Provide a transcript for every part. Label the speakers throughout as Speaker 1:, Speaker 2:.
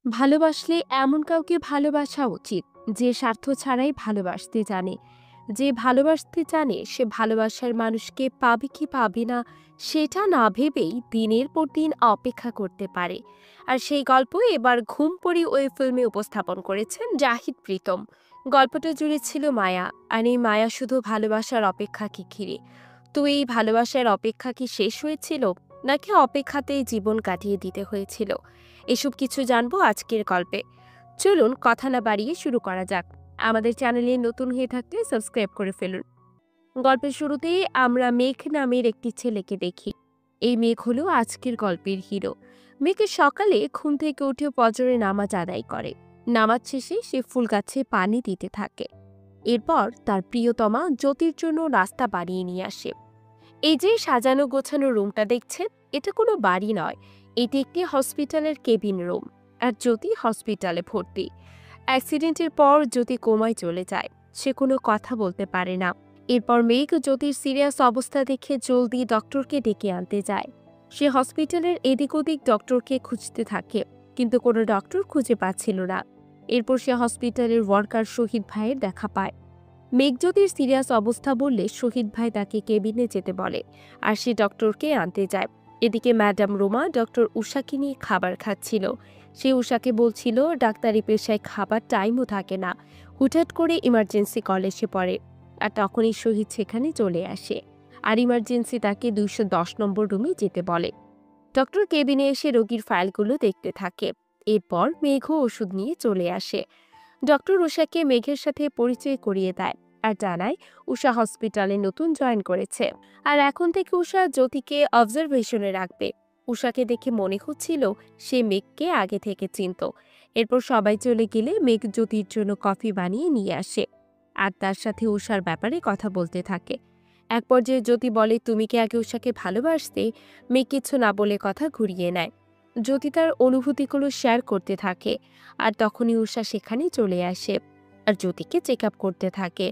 Speaker 1: ভালোবাসলে এমন কাউকে ভালোবাসা উচিত যে স্বার্থ ছাড়াই ভালোবাসতে জানে। যে ভালোবাসতে জানে সে ভালোবাসার মানুষকে পাবে কি পাবে না সেটা না ভেবেই দিনের পর দিন অপেক্ষা করতে পারে। আর সেই গল্প এবার ঘুমপড়ি ওই ফিল্মে উপস্থাপন করেছেন জাহিদ প্রীতম। গল্পটা জুড়ে ছিল মায়া, আর এই মায়া শুধু ভালোবাসার অপেক্ষাকে ঘিরে। তো এই ভালোবাসার অপেক্ষা কি শেষ হয়েছিল, নাকি অপেক্ষাতেই জীবন কাটিয়ে দিতে হয়েছিল? এসব কিছু জানবো আজকের গল্পে। চলুন কথা না বাড়িয়ে শুরু করা যাক। আমাদের চ্যানেলে নতুন হয়ে থাকলে সাবস্ক্রাইব করে ফেলুন। গল্পের শুরুতেই আমরা মেঘ নামের একটি ছেলেকে দেখি। এই মেঘ হলো আজকের গল্পের হিরো। মেঘ সকালে ঘুম থেকে উঠে ফজরের নামাজ আদায় করে। নামাজ শেষে সে ফুল গাছে পানি দিতে থাকে। এরপর তার প্রিয়তমা জ্যোতির জন্য রাস্তা বানিয়ে নিয়ে আসে। এই যে সাজানো গোছানো রুমটা দেখছেন, এটা কোনো বাড়ি নয়, এটি একটি হসপিটালের কেবিন রুম। আর জ্যোতি হসপিটালে ভর্তি। অ্যাক্সিডেন্টের পর জ্যোতি কোমায় চলে যায়। সে কোনো কথা বলতে পারে না। এরপর মেঘ জ্যোতির সিরিয়াস অবস্থা দেখে জলদি ডক্টরকে ডেকে আনতে যায়। সে হসপিটালের এদিক ওদিক ডক্টরকে খুঁজতে থাকে, কিন্তু কোনো ডক্টর খুঁজে পাচ্ছিল না। এরপর সে হসপিটালের ওয়ার্কার শহীদ ভাইয়ের দেখা পায়। মেঘজ্যোতির সিরিয়াস অবস্থা বললে শহীদ ভাই তাকে কেবিনে যেতে বলে, আর সে ডক্টরকে আনতে যায়। এদিকে ম্যাডাম রোমা ডক্টর উষাকে নিয়ে খাবার খাচ্ছিল। সে উষাকে বলছিল ডাক্তারি পেশায় খাবার টাইমও থাকে না, হুটহাট করে ইমার্জেন্সি কল এসে পড়ে। আর তখনই শহীদ সেখানে চলে আসে, আর ইমার্জেন্সি তাকে 210 নম্বর রুমে যেতে বলে। ডক্টর কেবিনে এসে রোগীর ফাইলগুলো দেখতে থাকে। এরপর মেঘ ওষুধ নিয়ে চলে আসে। ডক্টর উষাকে মেঘের সাথে পরিচয় করিয়ে দেয়, আর জানায় উষা হসপিটালে নতুন জয়েন করেছে। আর এখন থেকে উষা জ্যোতিকে অবজারভেশনে রাখবে। উষাকে দেখে মনে হচ্ছিল সে মেঘকে আগে থেকে চিনত। এরপর সবাই চলে গেলে মেঘ জ্যোতির জন্য কফি বানিয়ে নিয়ে আসে, আর তার সাথে উষার ব্যাপারে কথা বলতে থাকে। এক পর্যায়ে জ্যোতি বলে, তুমি কি আগে উষাকে ভালোবাসতে? মেঘ কিছু না বলে কথা ঘুরিয়ে নেয়। জ্যোতি তার অনুভূতিগুলো শেয়ার করতে থাকে, আর তখনই উষা সেখানে চলে আসে আর জ্যোতিকে চেক আপ করতে থাকে।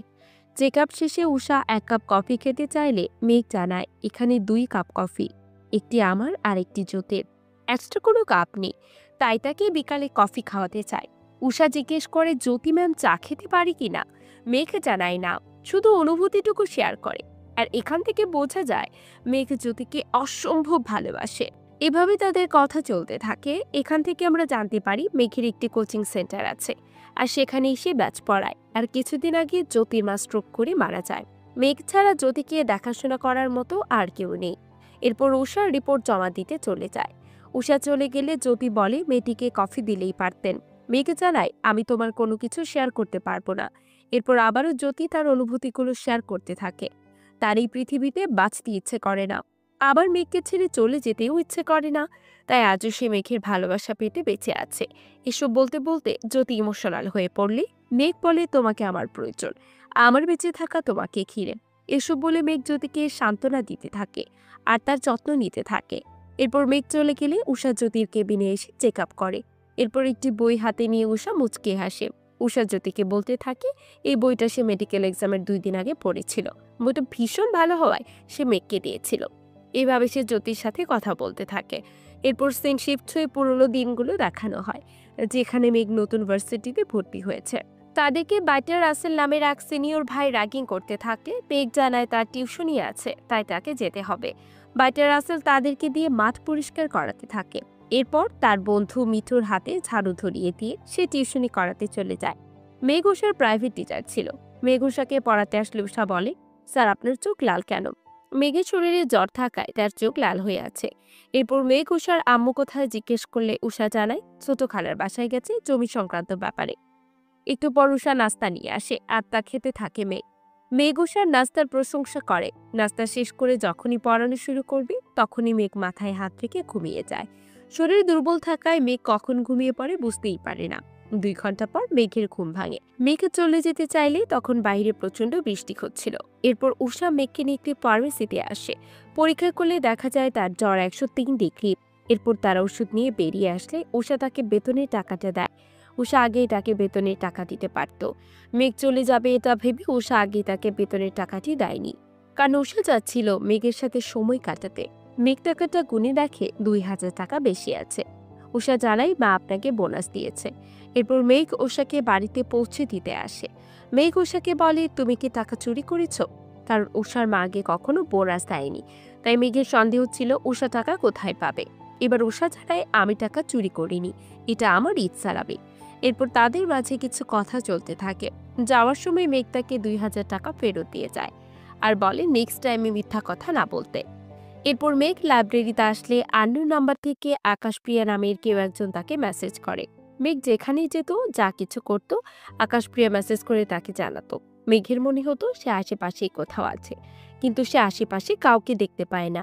Speaker 1: চেক আপ শেষে উষা 1 কাপ কফি খেতে চাইলে মেঘ জানায় এখানে 2 কাপ কফি, একটি আমার আর একটি জ্যোতির, এক্সট্রা কোনো কাপ নেই। তাই তাকে বিকালে কফি খাওয়াতে চায়। উষা জিজ্ঞেস করে জ্যোতি ম্যাম চা খেতে পারি কিনা। মেঘ জানায় না, শুধু অনুভূতিটুকু শেয়ার করে। আর এখান থেকে বোঝা যায় মেঘ জ্যোতিকে অসম্ভব ভালোবাসে। এভাবে তাদের কথা চলতে থাকে। এখান থেকে আমরা জানতে পারি মেঘের একটি কোচিং সেন্টার আছে, আর সেখানে এসে ব্যাচ পড়ায়। আর কিছুদিন আগে জ্যোতির মা স্ট্রোক করে মারা যায়। মেঘ ছাড়া জ্যোতিকে দেখাশোনা করার মতো আর কেউ নেই। এরপর উষার রিপোর্ট জমা দিতে চলে যায়। উষা চলে গেলে জ্যোতি বলে মেয়েটিকে কফি দিলেই পারতেন। মেঘ জানায় আমি তোমার কোনো কিছু শেয়ার করতে পারবো না। এরপর আবারও জ্যোতি তার অনুভূতিগুলো শেয়ার করতে থাকে। তার এই পৃথিবীতে বাঁচতে ইচ্ছে করে না, আবার মেঘকে ছেড়ে চলে যেতেও ইচ্ছে করে না। তাই আজও সে মেঘের ভালোবাসা পেতে বেঁচে আছে। এসব বলতে বলতে জ্যোতি ইমোশনাল হয়ে পড়লে মেঘ বলে তোমাকে আমার প্রয়োজন, আমার বেঁচে থাকা তোমাকে ঘিরে। এসব বলে মেঘ জ্যোতিকে সান্ত্বনা দিতে থাকে, আর তার যত্ন নিতে থাকে। এরপর মেঘ চলে গেলে উষা জ্যোতির কেবিনে এসে চেক আপ করে। এরপর একটি বই হাতে নিয়ে উষা মুচকে হাসে। উষা জ্যোতিকে বলতে থাকে এই বইটা সে মেডিকেল এক্সামের 2 দিন আগে পড়েছিল। বইটা ভীষণ ভালো হওয়ায় সে মেঘকে দিয়েছিল। এভাবে সে জ্যোতির সাথে কথা বলতে থাকে। এরপর সিন শিফট হয়ে পুরোনো দিনগুলো দেখানো হয়, যেখানে মেঘ নতুন ভার্সিটিতে ভর্তি হয়েছে। তাদেরকে বাইটার রাসেল নামের এক সিনিয়র ভাই র্যাগিং করতে থাকলে মেঘ জানায় তার টিউশনই আছে, তাই তাকে যেতে হবে। বাইটার রাসেল তাদেরকে দিয়ে মাঠ পরিষ্কার করাতে থাকে। এরপর তার বন্ধু মিঠুর হাতে ঝাড়ু ধরিয়ে দিয়ে সে টিউশনি করাতে চলে যায়। মেঘ উষার প্রাইভেট টিচার ছিল। মেঘ উষাকে পড়াতে আসলে উষা বলে, স্যার আপনার চোখ লাল কেন? মেঘের শরীরে জ্বর থাকায় তার চোখ লাল হয়ে আছে। এরপর মেঘ উষার আম্মু কোথায় জিজ্ঞেস করলে উষা জানায় ছোট খালার বাসায় গেছে জমি সংক্রান্ত ব্যাপারে। একটু পর উষা নাস্তা নিয়ে আসে, আর তা খেতে থাকে মেঘ। মেঘ উষার নাস্তার প্রশংসা করে। নাস্তা শেষ করে যখনই পড়ানো শুরু করবে তখনই মেঘ মাথায় হাত রেখে ঘুমিয়ে যায়। শরীর দুর্বল থাকায় মেঘ কখন ঘুমিয়ে পড়ে বুঝতেই পারে না। 2 ঘন্টা পর মেঘের ঘুম ভাঙে। মেঘ চলে যেতে চাইলে তখন বাইরে প্রচন্ড বৃষ্টি হচ্ছিল। এরপর উষা মেঘকে নিয়ে একটি ফার্মেসিতে আসে। পরীক্ষা করলে দেখা যায় তার জ্বর 103 ডিগ্রি। এরপর তারা ওষুধ নিয়ে বেরিয়ে আসলে উষা তাকে বেতনের টাকাটা দেয়। উষা আগেই তাকে বেতনের টাকা দিতে পারত। মেঘ চলে যাবে এটা ভেবে উষা আগেই তাকে বেতনের টাকাটি দেয়নি, কারণ উষা চাচ্ছিল মেঘের সাথে সময় কাটাতে। মেঘ টাকাটা গুনে দেখে 2000 টাকা বেশি আছে। উষা জানায় মা আপনাকে বোনাস দিয়েছে। এরপর মেঘ উষাকে বাড়িতে পৌঁছে দিতে আসে। মেঘ উষাকে বলে, তুমি কি টাকা চুরি করেছ? কারণ উষার মা আগে কখনো বোনাস দেয়নি, তাই মেঘের সন্দেহ ছিল উষা টাকা কোথায় পাবে। এবার উষা জানায়, আমি টাকা চুরি করিনি, এটা আমার ইচ্ছারাবে। এরপর তাদের মাঝে কিছু কথা চলতে থাকে। যাওয়ার সময় মেঘ তাকে 2000 টাকা ফেরত দিয়ে যায় আর বলে নেক্সট টাইমে মিথ্যা কথা না বলতে। এরপর মেঘ লাইব্রেরিতে আসলে আননোন নাম্বার থেকে আকাশপ্রিয়া নামের কেউ একজন তাকে মেসেজ করে। মেঘ যেখানেই যেত, যা কিছু করত, আকাশপ্রিয়া মেসেজ করে তাকে জানাতো। মেঘের মনে হতো সে আশেপাশেই কোথাও আছে, কিন্তু সে আশেপাশে কাউকে দেখতে পায় না।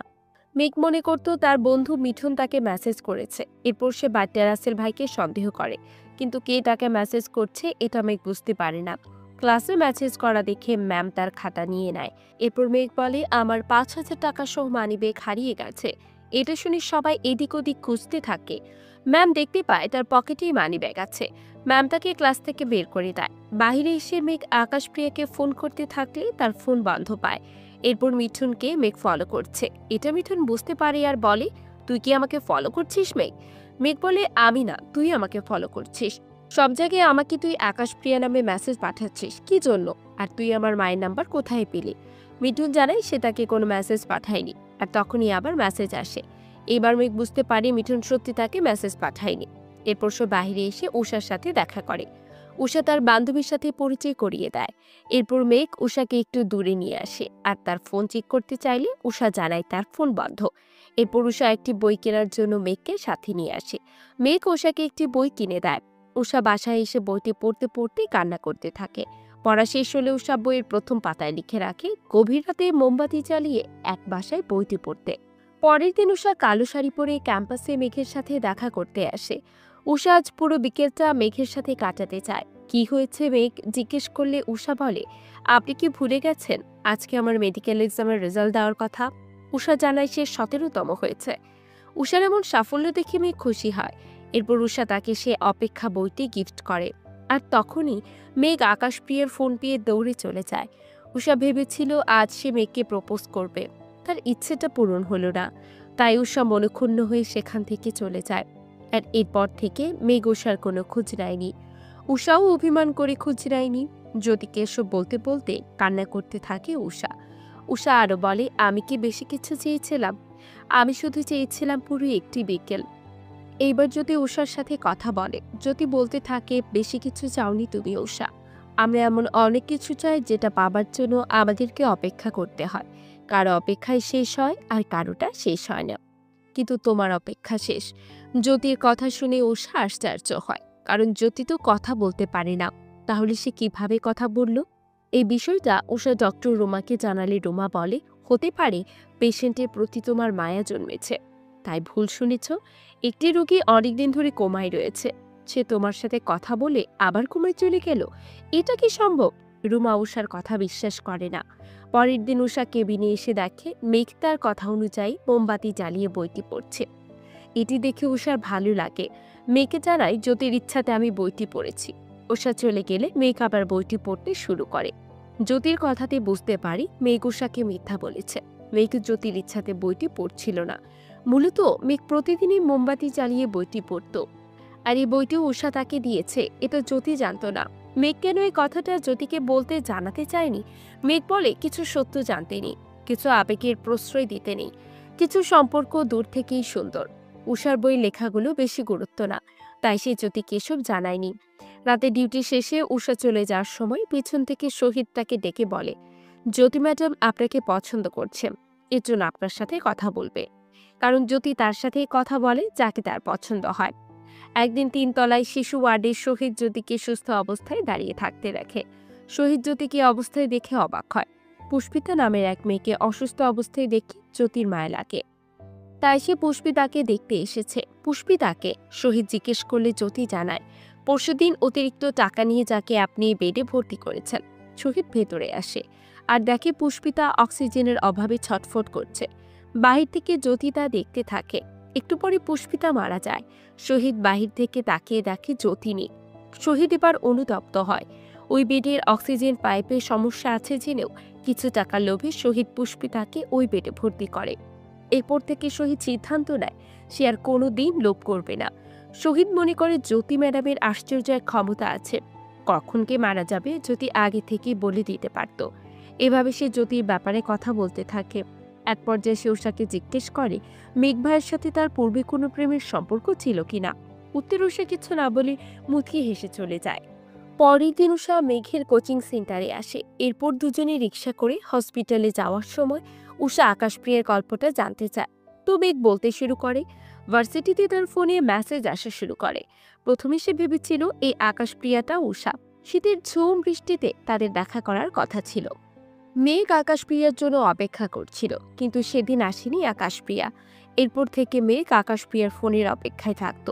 Speaker 1: মেঘ মনে করত তার বন্ধু মিঠুন তাকে মেসেজ করেছে। এরপর সে বাট্টা রাসেল ভাইকে সন্দেহ করে, কিন্তু কে তাকে মেসেজ করছে এটা মেঘ বুঝতে পারে না। ক্লাসে মেসেজ করা দেখে ম্যাম তার খাতা নিয়ে নেয়। এরপর মেঘ বলে, আমার 5000 টাকা সহ মানিব্যাগ হারিয়ে গেছে। এটা শুনে সবাই এদিক ওদিক খুঁজতে থাকে। ম্যাম দেখতে পায় তার পকেটেই মানিব্যাগ আছে। ম্যাম তাকে ক্লাস থেকে বের করে দেয়। বাইরে এসে মেঘ আকাশপ্রিয়াকে ফোন করতে থাকলে তার ফোন বন্ধ পায়। এরপর মিঠুনকে মেঘ ফলো করছে। এটা মিঠুন বুঝতে পারে আর বলে, তুই কি আমাকে ফলো করছিস মেঘ? মেঘ বলে, আমি না, তুই আমাকে ফলো করছিস। সব জায়গায় আমাকে তুই আকাশপ্রিয়া নামে মেসেজ পাঠাচ্ছিস কি জন্য? আর তুই আমার মায়ের নাম্বার কোথায় পেলি? মিঠুন জানায় সে তাকে কোনো মেসেজ পাঠায়নি। আর তখনই আবার মেসেজ আসে। এবার মেঘ বুঝতে পারে মিঠুন সত্যি তাকে মেসেজ পাঠায়নি। এরপর সে বাইরে এসে উষার সাথে দেখা করে। উষা তার বান্ধবীর সাথে পরিচয় করিয়ে দেয়। এরপর মেঘ উষাকে একটু দূরে নিয়ে আসে আর তার ফোন চেক করতে চাইলে উষা জানায় তার ফোন বন্ধ। এরপর উষা একটি বই কেনার জন্য মেঘকে সাথে নিয়ে আসে। মেঘ উষাকে একটি বই কিনে দেয়। উষা বাসায় এসে বইটি পড়তে পড়তে কান্না করতে থাকে। পড়া শেষ হলে উষা বইয়ের প্রথম পাতায় লিখে রাখে, গভীর রাতে মোমবাতি জ্বালিয়ে এক বাসায় বইটি পড়তে। পরের দিন উষা কালো শাড়ি পরে ক্যাম্পাসে মেঘের সাথে দেখা করতে আসে। উষা আজ পুরো বিকেলটা মেঘের সাথে কাটাতে চায়। কি হয়েছে মেঘ জিজ্ঞেস করলে উষা বলে, আপনি কি ভুলে গেছেন আজকে আমার মেডিকেল এক্সামের রেজাল্ট দেওয়ার কথা? উষা জানায় সে 17তম হয়েছে। উষার এমন সাফল্য দেখে মেঘ খুশি হয়। এরপর উষা তাকে সে অপেক্ষা বইটি গিফট করে। আর তখনই মেঘ আকাশপ্রিয়ার ফোন পেয়ে দৌড়ে চলে যায়। উষা ভেবেছিল আজ সে মেঘকে প্রপোজ করবে। তার ইচ্ছেটা পূরণ হলো না, তাই উষা মনক্ষুণ্ণ হয়ে সেখান থেকে চলে যায়। আর এরপর থেকে মেঘ উষার কোনো খোঁজ নেয়নি। উষাও অভিমান করে খোঁজ নেয়নি। জ্যোতিকে এসব বলতে বলতে কান্না করতে থাকে উষা। উষা আরো বলে, আমি কি বেশি কিছু চেয়েছিলাম? আমি শুধু চেয়েছিলাম পুরো একটি বিকেল। এইবার যদি উষার সাথে কথা বলে, যদি বলতে থাকে, বেশি কিছু চাওনি তুমি উষা, আমরা এমন অনেক কিছু চাই যেটা পাবার জন্য আমাদেরকে অপেক্ষা করতে হয়। কারো অপেক্ষায় শেষ হয় আর কারোটা শেষ হয় না, কিন্তু তোমার অপেক্ষা শেষ। জ্যোতির কথা শুনে উষা আশ্চর্য হয়, কারণ জ্যোতি তো কথা বলতে পারে না। তাহলে সে কিভাবে কথা বলল? এই বিষয়টা উষা ডক্টর রোমাকে জানালে রোমা বলে, হতে পারে পেশেন্টের প্রতি তোমার মায়া জন্মেছে। তাই ভুল শুনেছ, একটি রোগী অনেকদিন ধরে কোমায় রয়েছে, সে তোমার সাথে কথা বলে আবার কোমায় চলে গেল। এটা কি সম্ভব? রুমা উষার কথা বিশ্বাস করে না। পরের দিন উষা কেবিনে এসে দেখে মেঘ তার কথা অনুযায়ী মোমবাতি জ্বালিয়ে বইটি পড়ছে। এটি দেখে উষার ভালো লাগে। মেঘকে জানায়, জ্যোতির ইচ্ছাতে আমি বইটি পড়েছি। উষা চলে গেলে মেঘ আবার বইটি পড়তে শুরু করে। জ্যোতির কথাতে বুঝতে পারি মেঘ উষাকে মিথ্যা বলেছে। মেঘ জ্যোতির ইচ্ছাতে বইটি পড়ছিল না। মূলত মেঘ প্রতিদিনই মোমবাতি জ্বালিয়ে বইটি পড়ত। আর এই বইটিও উষা তাকে দিয়েছে, এটা জ্যোতি জানত না। মেঘ কেন এই কথাটা জ্যোতিকে বলতে জানাতে চায়নি? মেঘ বলে, কিছু সত্য জানতে নেই, কিছু আবেগের প্রশ্রয় দিতে নেই, কিছু সম্পর্ক দূর থেকেই সুন্দর। উষার বই লেখাগুলো বেশি গুরুত্ব না, তাই সে জ্যোতিকে এসব জানায়নি। রাতে ডিউটি শেষে উষা চলে যাওয়ার সময় পিছন থেকে শহীদ তাকে ডেকে বলে, জ্যোতি ম্যাডাম আপনাকে পছন্দ করছেন, এর জন্য আপনার সাথে কথা বলবে। কারণ জ্যোতি তার সাথে কথা বলে যাকে তার পছন্দ হয়। একদিন 3 তলায় শিশু ওয়ার্ডে শহীদ জ্যোতিকে সুস্থ অবস্থায় দাঁড়িয়ে থাকতে দেখে। শহীদ জ্যোতিকে অবস্থায় দেখে অবাক হয়। পুষ্পিতা নামের এক মেয়েকে অসুস্থ অবস্থায় দেখে জ্যোতির মায়া লাগে, তাই সে পুষ্পিতাকে দেখতে এসেছে। পুষ্পিতাকে শহীদ জিজ্ঞেস করলে জ্যোতি জানায়, পরশুদিন অতিরিক্ত টাকা নিয়ে যাকে আপনি বেডে ভর্তি করেছেন। শহীদ ভেতরে আসে আর দেখে পুষ্পিতা অক্সিজেনের অভাবে ছটফট করছে। বাহির থেকে জ্যোতি তা দেখতে থাকে। একটু পরে পুষ্পিতা মারা যায়। শহীদ বাহির থেকে তাকিয়ে দেখে জ্যোতি নেই। শহীদ এবার অনুতপ্ত হয়। ওই বেডের অক্সিজেন পাইপে সমস্যা আছে জেনেও কিছু টাকার লোভে শহীদ পুষ্পিতাকে ওই বেডে ভর্তি করে। এরপর থেকে শহীদ সিদ্ধান্ত নেয় সে আর কোনোদিন লোভ করবে না। শহীদ মনে করে জ্যোতি ম্যাডামের আশ্চর্য এক ক্ষমতা আছে, কখন কে মারা যাবে জ্যোতি আগে থেকেই বলে দিতে পারত। এভাবে সে জ্যোতির ব্যাপারে কথা বলতে থাকে। এক পর্যায়ে সে উষাকে জিজ্ঞেস করে মেঘ ভাইয়ের সাথে তার পূর্বে কোনো প্রেমের সম্পর্ক ছিল কিনা। উত্তরে উষা কিছু না বলে মুচকি হেসে চলে যায়। পরের দিন উষা মেঘের কোচিং সেন্টারে আসে। এরপর দুজনে রিক্সা করে হসপিটালে যাওয়ার সময় উষা আকাশপ্রিয়ার গল্পটা জানতে চায়। তো মেঘ বলতে শুরু করে। ভার্সিটিতে তার ফোনে মেসেজ আসা শুরু করে। প্রথমে সে ভেবেছিল এই আকাশপ্রিয়াটা উষা। শীতের ঝুম বৃষ্টিতে তাদের দেখা করার কথা ছিল। মেঘ আকাশপ্রিয়ার জন্য অপেক্ষা করছিল, কিন্তু সেদিন আসেনি আকাশপ্রিয়া। এরপর থেকে মেঘ আকাশপ্রিয়ার ফোনের অপেক্ষায় থাকত।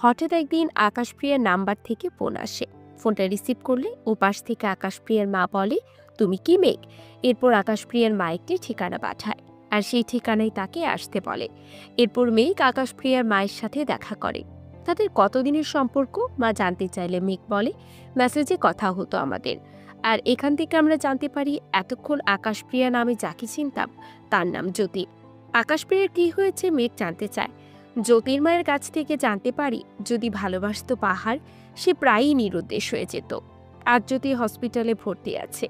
Speaker 1: হঠাৎ একদিন আকাশপ্রিয়ার নাম্বার থেকে ফোন আসে। ফোনটা রিসিভ করলে ওপাশ থেকে আকাশপ্রিয়ার মা বলে, তুমি কি মেঘ? এরপর আকাশপ্রিয়ার মা একটি ঠিকানা পাঠায়, আর সেই ঠিকানায় তাকে আসতে বলে। এরপর মেঘ আকাশপ্রিয়ার মায়ের সাথে দেখা করে। তাদের কতদিনের সম্পর্ক মা জানতে চাইলে মেঘ বলে, মেসেজে কথা হতো আমাদের। আর এখান থেকে আমরা জানতে পারি এতক্ষণ আকাশপ্রিয়া নামে যাকে চিনতাম তার নাম জ্যোতি। আকাশপ্রিয়ার কি হয়েছে মেঘ জানতে চায়। জ্যোতির মায়ের কাছ থেকে জানতে পারি যদি ভালোবাসত পাহাড়, সে প্রায়ই নিরুদ্দেশ হয়ে যেত। আর জ্যোতি হসপিটালে ভর্তি আছে,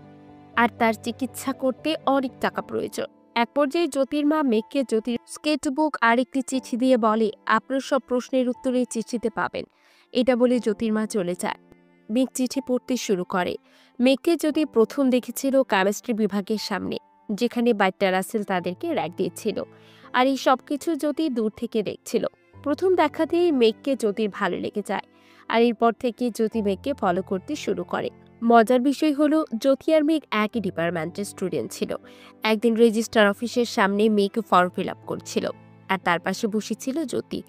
Speaker 1: আর তার চিকিৎসা করতে অনেক টাকা প্রয়োজন। এক পর্যায়ে জ্যোতির মা মেঘকে জ্যোতির স্কেচবুক আর একটি চিঠি দিয়ে বলে, আপনার সব প্রশ্নের উত্তর এই চিঠিতে পাবেন। এটা বলে জ্যোতির মা চলে যায়। মেঘ চিঠি পড়তে শুরু করে। মেঘকে জ্যোতি প্রথম দেখেছিল কেমিস্ট্রি বিভাগের সামনে, যেখানে বাইট্টা রাসেল তাদেরকে র্যাক দিয়েছিল। আর এই সবকিছু জ্যোতি দূর থেকে দেখছিল। প্রথম দেখাতেই মেঘকে জ্যোতির ভালো লেগে যায়, আর এরপর থেকে জ্যোতি মেঘকে ফলো করতে শুরু করে। মজার বিষয় হলো জ্যোতি আর মেঘ একই ডিপার্টমেন্টের স্টুডেন্ট ছিল। একদিন রেজিস্ট্রার অফিসের সামনে মেঘ ফর্ম ফিল আপ করছিল, আর তার পাশে বসেছিল জ্যোতি।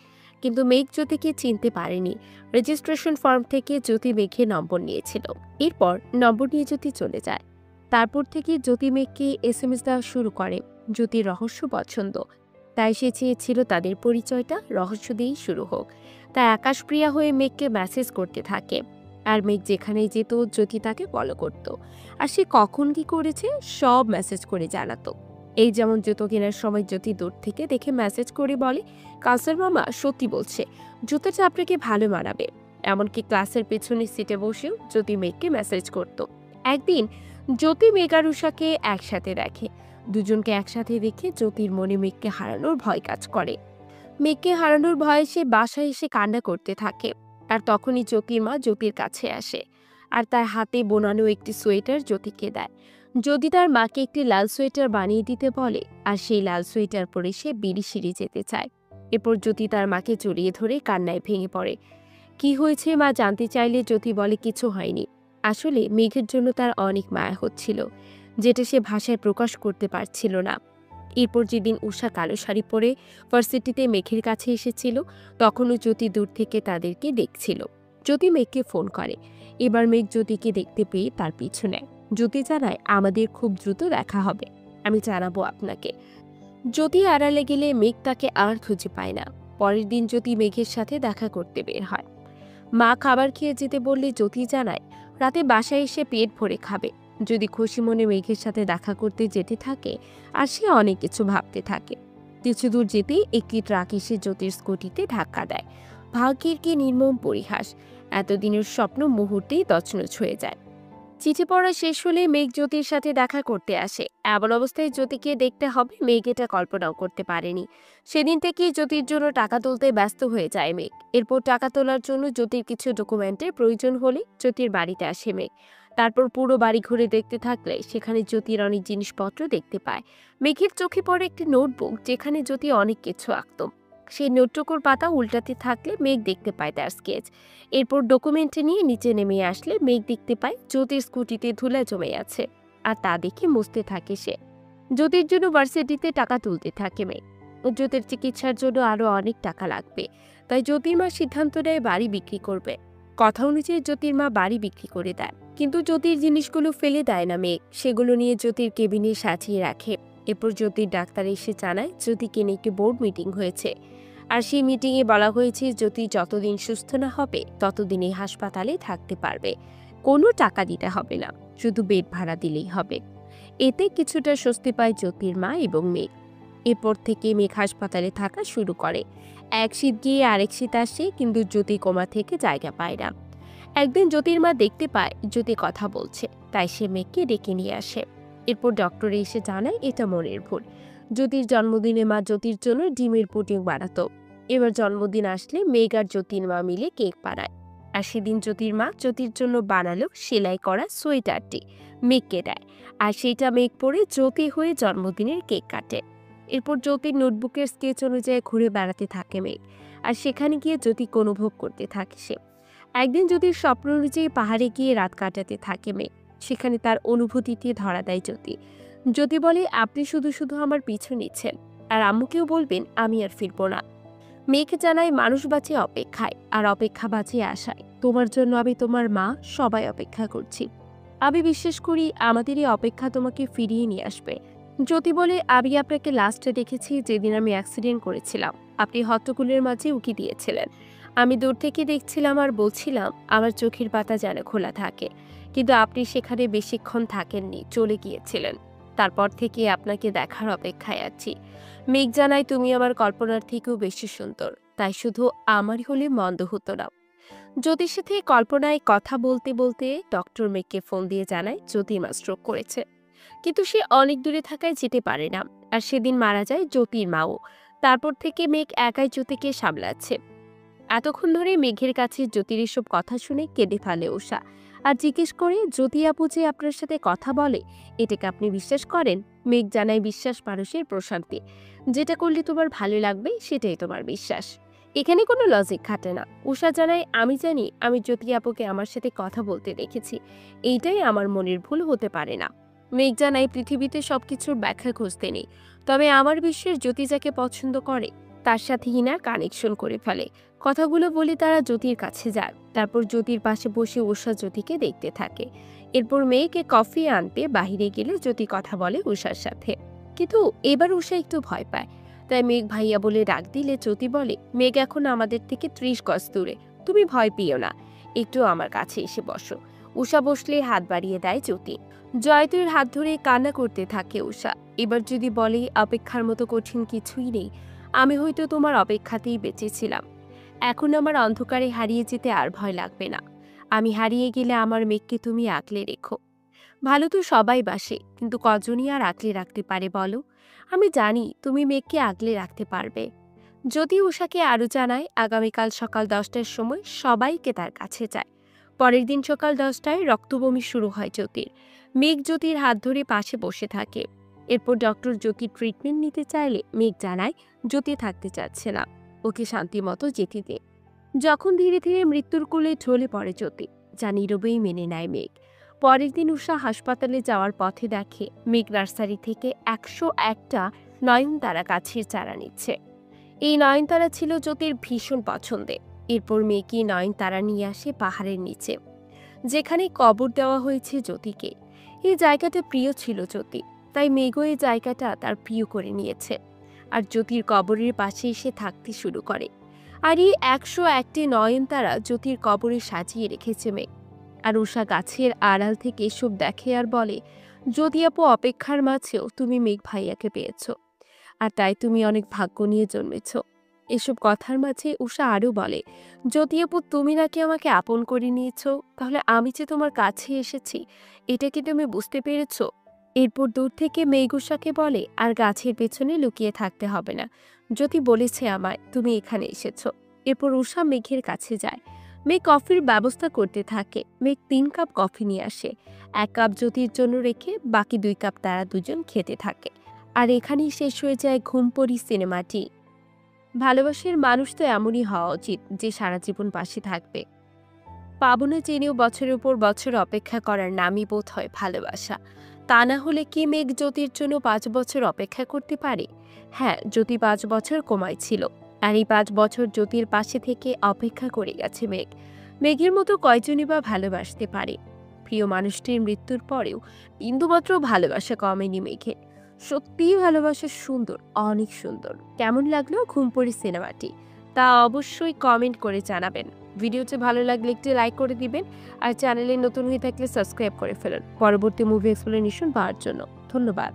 Speaker 1: কিন্তু মেঘ জ্যোতিকে চিনতে পারেনি। রেজিস্ট্রেশন ফর্ম থেকে জ্যোতি মেঘের নম্বর নিয়েছিল। এরপর নম্বর নিয়ে জ্যোতি চলে যায়। তারপর থেকে জ্যোতি মেঘকে SMS দেওয়া শুরু করে। জ্যোতির রহস্য পছন্দ, তাই সে চেয়েছিল তাদের পরিচয়টা রহস্য দিয়েই শুরু হোক। তাই আকাশপ্রিয়া হয়ে মেঘকে মেসেজ করতে থাকে। আর মেঘ যেখানেই যেত জ্যোতি তাকে ফলো করত, আর সে কখন কি করেছে সব মেসেজ করে জানাতো। এই যেমন জুতো কেনার সময় জ্যোতি দূর থেকে দেখে মেসেজ করে বলে, কাউসার মামা সত্যি বলছে জুতোটা আপনাকে ভালো মানাবে। এমনকি ক্লাসের পেছনের সিটে বসেও জ্যোতি মেঘকে মেসেজ করত। একদিন জ্যোতি মেঘ আর উষাকে একসাথে দেখে। দুজনকে একসাথে দেখে জ্যোতির মনে মেঘকে হারানোর ভয় কাজ করে। মেঘকে হারানোর ভয়ে সে বাসায় এসে কান্না করতে থাকে। আর তখনই জ্যোতির মা জ্যোতির কাছে আসে, আর তার হাতে বোনানো একটি সোয়েটার জ্যোতিকে দেয়। যদি তার মাকে একটি লাল সোয়েটার বানিয়ে দিতে বলে, আর সেই লাল সোয়েটার পরে সে বিড়ি সিঁড়ি যেতে চায়। এরপর জ্যোতি তার মাকে জড়িয়ে ধরে কান্নায় ভেঙে পড়ে। কি হয়েছে মা জানতে চাইলে জ্যোতি বলে কিছু হয়নি। আসলে মেঘের জন্য তার অনেক মায়া হচ্ছিল, যেটা সে ভাষায় প্রকাশ করতে পারছিল না। এরপর যেদিন উষা কালো শাড়ি পরে ভার্সিটিতে মেঘের কাছে এসেছিল, তখনও জ্যোতি দূর থেকে তাদেরকে দেখছিল। জ্যোতি মেঘকে ফোন করে। এবার মেঘ জ্যোতিকে দেখতে পেয়ে তার পিছু নেয়। জ্যোতি জানায়, আমাদের খুব দ্রুত দেখা হবে, আমি জানাবো আপনাকে। জ্যোতি আড়ালে গেলে মেঘ তাকে আর খুঁজে পায় না। পরের দিন জ্যোতি মেঘের সাথে দেখা করতে বের হয়। মা খাবার খেয়ে যেতে বললে জ্যোতি জানায় রাতে বাসায় এসে পেট ভরে খাবে। যদি খুশি মনে মেঘের সাথে দেখা করতে যেতে থাকে, আর সে অনেক কিছু ভাবতে থাকে। কিছু দূর যেতেই একটি ট্রাক এসে জ্যোতির স্কুটিতে ধাক্কা দেয়। ভাগ্যের কি নির্মম পরিহাস, এতদিনের স্বপ্ন মুহূর্তেই তছনছ হয়ে যায়। চিঠি পড়া শেষ হলে মেঘ জ্যোতির সাথে দেখা করতে আসে। এমন অবস্থায় জ্যোতিকে দেখতে হবে মেঘ এটা কল্পনাও করতে পারেনি। সেদিন থেকেই জ্যোতির জন্য টাকা তুলতে ব্যস্ত হয়ে যায় মেঘ। এরপর টাকা তোলার জন্য জ্যোতির কিছু ডকুমেন্টের প্রয়োজন হলে জ্যোতির বাড়িতে আসে মেঘ। তারপর পুরো বাড়ি ঘুরে দেখতে থাকলে সেখানে জ্যোতির অনেক জিনিসপত্র দেখতে পায়। মেঘের চোখে পড়ে একটি নোটবুক, যেখানে জ্যোতি অনেক কিছু আঁকত। সেই নোটটুকুর পাতা উল্টাতে থাকলে মেঘ দেখতে পায় তার স্কেচ। এরপর ডকুমেন্ট নিয়ে নিচে নেমে আসলে মেঘ দেখতে পায় জ্যোতির স্কুটিতে ধুলা জমে আছে, আর তা দেখে মুছতে থাকে সে। জ্যোতির জন্য ভার্সিটিতে টাকা তুলতে থাকে মেঘ। জ্যোতির চিকিৎসার জন্য আরো অনেক টাকা লাগবে, তাই জ্যোতির মা সিদ্ধান্ত নেয় বাড়ি বিক্রি করবে। কথা অনুযায়ী জ্যোতির মা বাড়ি বিক্রি করে দেয়, কিন্তু জ্যোতির জিনিসগুলো ফেলে দেয় না মেঘ, সেগুলো নিয়ে জ্যোতির কেবিনে সাজিয়ে রাখে। এরপর জ্যোতির ডাক্তার এসে জানায় জ্যোতিকে নিয়ে একটি বোর্ড মিটিং হয়েছে, আর সেই মিটিংয়ে বলা হয়েছে জ্যোতি যতদিন সুস্থ না হবে ততদিন এই হাসপাতালে থাকতে পারবে। কোনো টাকা দিতে হবে না, শুধু বেড ভাড়া দিলেই হবে। এতে কিছুটা স্বস্তি পায় জ্যোতির মা এবং মেঘ। এরপর থেকে মেঘ হাসপাতালে থাকা শুরু করে। এক শীত গিয়ে আরেক শীত আসে, কিন্তু জ্যোতি কোমা থেকে জায়গা পায় না। একদিন জ্যোতির মা দেখতে পায় জ্যোতি কথা বলছে, তাই সে মেঘকে ডেকে নিয়ে আসে। এরপর ডক্টর এসে জানায় এটা মনের ভুল। জ্যোতির জন্মদিনে মা জ্যোতির জন্য ডিমের পুডিং বানাতো। এবার জন্মদিন আসলে মেঘ আর জ্যোতির মা মিলে কেক বানায়। আর সেদিন জ্যোতির মা জ্যোতির জন্য বানালো সেলাই করা সোয়েটারটি, মেঘকে দেয়। আর সেটা মেঘ পরে জ্যোতি হয়ে জন্মদিনের কেক কাটে। এরপর জ্যোতির নোটবুকের স্কেচ অনুযায়ী ঘুরে বেড়াতে থাকে মেঘ। আর সেখানে গিয়ে জ্যোতিকে অনুভব করতে থাকে সে। একদিন জ্যোতির স্বপ্ন অনুযায়ী পাহাড়ে গিয়ে রাত কাটাতে থাকে মেঘ। সেখানে তার অনুভূতিটি ধরা দেয় জ্যোতি। জ্যোতি বলে, আপনি শুধু শুধু আমার পিছু নিচ্ছেন, আর আম্মুকেও বলবেন আমি আর ফিরবো না। মেঘ জানায় মানুষ বাঁচে অপেক্ষায়, আর অপেক্ষা বাঁচে আশায়। তোমার জন্য আমি, তোমার মা, সবাই অপেক্ষা করছি। আমি বিশ্বাস করি আমাদের এই অপেক্ষা তোমাকে ফিরিয়ে নিয়ে আসবে। জ্যোতি বলে, আমি আপনাকে লাস্টে দেখেছি যেদিন আমি অ্যাক্সিডেন্ট করেছিলাম। আপনি হট্টগোলের মাঝে উকি দিয়েছিলেন। আমি দূর থেকে দেখছিলাম আর বলছিলাম আমার চোখের পাতা যেন খোলা থাকে, কিন্তু আপনি সেখানে বেশিক্ষণ থাকেননি, চলে গিয়েছিলেন। তারপর থেকে আপনাকে দেখার অপেক্ষায় আছি। মেঘ জানায়, তুমি আমার কল্পনার থেকেও বেশি সুন্দর, তাই শুধু আমারই হলে মন্দ হতো না। জ্যোতির সাথে কল্পনায় কথা বলতে বলতে ডক্টর মেঘকে ফোন দিয়ে জানায় জ্যোতির মা স্ট্রোক করেছে, কিন্তু সে অনেক দূরে থাকায় যেতে পারে না। আর সেদিন মারা যায় জ্যোতির মাও। তারপর থেকে মেঘ একাই জ্যোতিকে সামলাচ্ছে। এতক্ষণ ধরে মেঘের কাছে জ্যোতির এসব কথা শুনে কেঁদে ফেলে উষা, আর জিজ্ঞেস করে, জ্যোতি আপু যে আপনার সাথে কথা বলে, এটাকে আপনি বিশ্বাস করেন? মেঘ জানায়, বিশ্বাস মানুষের প্রশান্তি। যেটা করলে তোমার ভালো লাগবে সেটাই তোমার বিশ্বাস। এখানে কোনো লজিক খাটে না। উষা জানায়, আমি জানি আমি জ্যোতি আপুকে আমার সাথে কথা বলতে দেখেছি। এইটাই আমার মনের ভুল হতে পারে না। মেঘ জানায়, পৃথিবীতে সবকিছুর ব্যাখ্যা খুঁজতে নেই, তবে আমার বিশ্বাস জ্যোতি যাকে পছন্দ করে তার সাথে হিনার কানেকশন করে ফেলে। কথাগুলো বলে তারা জ্যোতির কাছে যায়। তারপর জ্যোতির পাশে বসে উষা জ্যোতিকে দেখতে থাকে। এরপর মেয়েকে কফি আনতে বাহিরে গেলে জ্যোতি কথা বলে উষার সাথে, কিন্তু এবার উষা একটু ভয় পায়। তাই মেঘ ভাইয়া বলে ডাক দিলে জ্যোতি বলে, মেঘ এখন আমাদের থেকে 30 গজ দূরে, তুমি ভয় পেও না, একটু আমার কাছে এসে বসো। উষা বসলে হাত বাড়িয়ে দেয় জ্যোতি। জয়তুর হাত ধরে কান্না করতে থাকে উষা। এবার যদি বলে, অপেক্ষার মতো কঠিন কিছুই নেই, আমি হয়তো তোমার অপেক্ষাতেই বেঁচেছিলাম। এখন আমার অন্ধকারে হারিয়ে যেতে আর ভয় লাগবে না। আমি হারিয়ে গেলে আমার মেঘকে তুমি আগলে রেখো। ভালো তো সবাই বাসে, কিন্তু কজনই আর আগলে রাখতে পারে বলো? আমি জানি তুমি মেঘকে আগলে রাখতে পারবে। যদি উষাকে আরও জানায় আগামীকাল সকাল 10টার সময় সবাইকে তার কাছে যায়। পরের দিন সকাল 10টায় রক্তবমি শুরু হয় জ্যোতির। মেঘ জ্যোতির হাত ধরে পাশে বসে থাকে। এরপর ডক্টর জ্যোতির ট্রিটমেন্ট নিতে চাইলে মেঘ জানায় জ্যোতি থাকতে চাচ্ছে না, ওকে শান্তি মতো যেতে দে। যখন ধীরে ধীরে মৃত্যুর কোলে ঢলে পড়ে জ্যোতি, যা নীরবেই মেনে নেয় মেঘ। পরের দিন উষা হাসপাতালে যাওয়ার পথে দেখে মেঘ নার্সারি থেকে 101টা নয়নতারা গাছের চারা নিচ্ছে। এই নয়নতারা ছিল জ্যোতির ভীষণ পছন্দে। এরপর মেঘই নয়নতারা নিয়ে আসে পাহাড়ের নিচে, যেখানে কবর দেওয়া হয়েছে জ্যোতিকে। এই জায়গাটা প্রিয় ছিল জ্যোতি, তাই মেঘও এই জায়গাটা তার প্রিয় করে নিয়েছে। আর জ্যোতির কবরের পাশে এসে থাকতে শুরু করে। আর এই 101টি নয়নতারা জ্যোতির কবরে সাজিয়ে রেখেছে মেঘ। আর উষা গাছের আড়াল থেকে এসব দেখে আর বলে, জ্যোতি আপু, অপেক্ষার মাঝেও তুমি মেঘ ভাইয়াকে পেয়েছ, আর তাই তুমি অনেক ভাগ্য নিয়ে জন্মেছ। এসব কথার মাঝে উষা আরও বলে, জ্যোতি আপু, তুমি নাকি আমাকে আপন করে নিয়েছ, তাহলে আমি যে তোমার কাছে এসেছি এটা কি তুমি বুঝতে পেরেছ? এরপর দূর থেকে মেঘ উষাকে বলে, আর গাছের পেছনে লুকিয়ে থাকতে হবে না, জ্যোতি বলেছে আমায় তুমি এখানে এসেছ। এরপর উষা মেঘের কাছে যায়। মেঘ কফির ব্যবস্থা করতে থাকে। মেঘ 3 কাপ কফি নিয়ে আসে। 1 কাপ জ্যোতির জন্য রেখে বাকি 2 কাপ তারা দুজন খেতে থাকে। আর এখানেই শেষ হয়ে যায় ঘুমপড়ি সিনেমাটি। ভালোবাসার মানুষ তো এমনই হওয়া উচিত যে সারা জীবন পাশে থাকবে। পাবো না জেনেও বছরের উপর বছর অপেক্ষা করার নামই বোধ হয় ভালোবাসা। তা না হলে কি মেঘ জ্যোতির জন্য 5 বছর অপেক্ষা করতে পারে? হ্যাঁ, জ্যোতি 5 বছর কোমায় ছিল, আর এই 5 বছর জ্যোতির পাশে থেকে অপেক্ষা করে গেছে মেঘ। মেঘের মতো কয়জনই বা ভালোবাসতে পারে? প্রিয় মানুষটির মৃত্যুর পরেও বিন্দুমাত্র ভালোবাসা কমেনি মেঘে। সত্যিই ভালোবাসা সুন্দর, অনেক সুন্দর। কেমন লাগলো ঘুমপড়ি সিনেমাটি তা অবশ্যই কমেন্ট করে জানাবেন। ভিডিওটি ভালো লাগলে একটি লাইক করে দিবেন, আর চ্যানেলে নতুন হয়ে থাকলে সাবস্ক্রাইব করে ফেলুন পরবর্তী মুভি এক্সপ্লেনেশন পাওয়ার জন্য। ধন্যবাদ।